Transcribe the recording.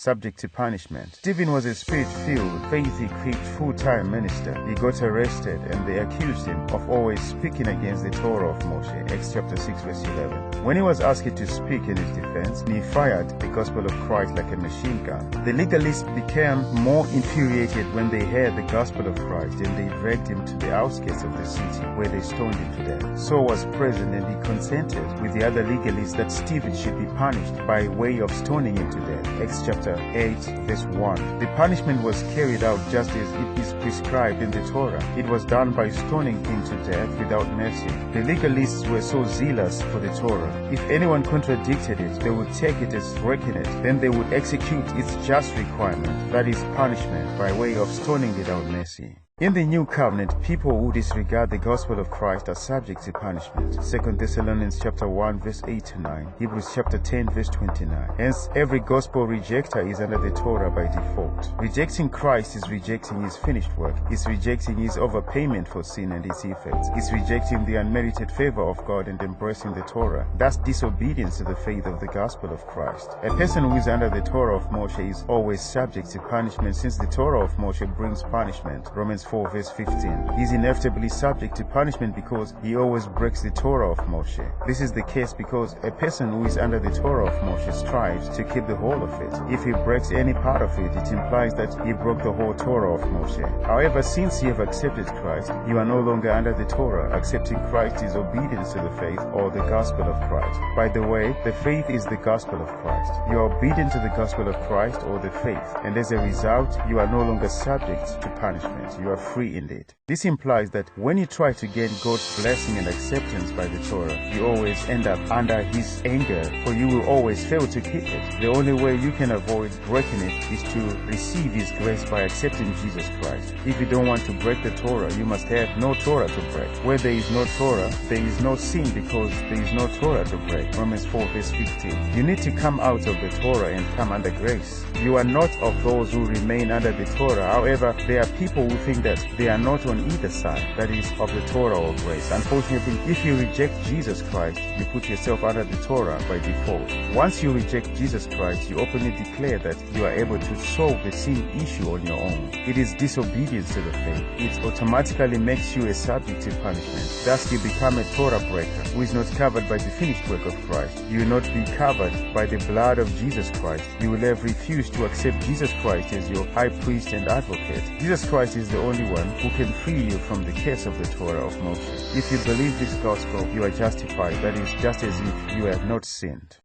subject to punishment. Stephen was a spirit-filled, faith-equipped full-time minister. He got arrested and they accused him of always speaking against the Torah of Moshe, Acts chapter 6 verse 11. When he was asked to speak in his defense, he fired the gospel of Christ like a machine gun. The legalists became more infuriated when they heard the gospel of Christ, and they dragged him to the outskirts of the city where they stoned him to death. Saul was present and he consented with the other legalists that Stephen should be punished by way of stoning him to death. Acts chapter 8 verse 1. The punishment was carried out just as it is prescribed in the Torah. It was done by stoning him to death without mercy. The legalists were so zealous for the Torah. If anyone contradicted it, they would take it as breaking it. Then they would execute its just requirement, that is punishment, by way of stoning without mercy. In the New Covenant, people who disregard the gospel of Christ are subject to punishment. 2 Thessalonians chapter 1 verse 8 to 9, Hebrews chapter 10 verse 29. Hence, every gospel rejecter is under the Torah by default. Rejecting Christ is rejecting his finished work. It's rejecting his overpayment for sin and its effects. It's rejecting the unmerited favor of God and embracing the Torah. That's disobedience to the faith of the gospel of Christ. A person who is under the Torah of Moshe is always subject to punishment, since the Torah of Moshe brings punishment. Romans 4 verse 15. He is inevitably subject to punishment because he always breaks the Torah of Moshe. This is the case because a person who is under the Torah of Moshe strives to keep the whole of it. If he breaks any part of it, it implies that he broke the whole Torah of Moshe. However, since you have accepted Christ, you are no longer under the Torah. Accepting Christ is obedience to the faith or the gospel of Christ. By the way, the faith is the gospel of Christ. You are obedient to the gospel of Christ or the faith, and as a result, you are no longer subject to punishment. You are free indeed. This implies that when you try to gain God's blessing and acceptance by the Torah, you always end up under his anger, for you will always fail to keep it. The only way you can avoid breaking it is to receive his grace by accepting Jesus Christ. If you don't want to break the Torah, you must have no Torah to break. Where there is no Torah, there is no sin because there is no Torah to break. Romans 4 verse 15. You need to come out of the Torah and come under grace. You are not of those who remain under the Torah. However, there are people who think that they are not on either side, that is, of the Torah or grace. Unfortunately, if you reject Jesus Christ, you put yourself under the Torah by default. Once you reject Jesus Christ, you openly declare that you are able to solve the sin issue on your own. It is disobedience to the faith. It automatically makes you a subject to punishment. Thus, you become a Torah breaker who is not covered by the finished work of Christ. You will not be covered by the blood of Jesus Christ. You will have refused to accept Jesus Christ as your high priest and advocate. Jesus Christ is the only one who can free you from the curse of the Torah of Moshe. If you believe this gospel, you are justified. That is, just as if you have not sinned.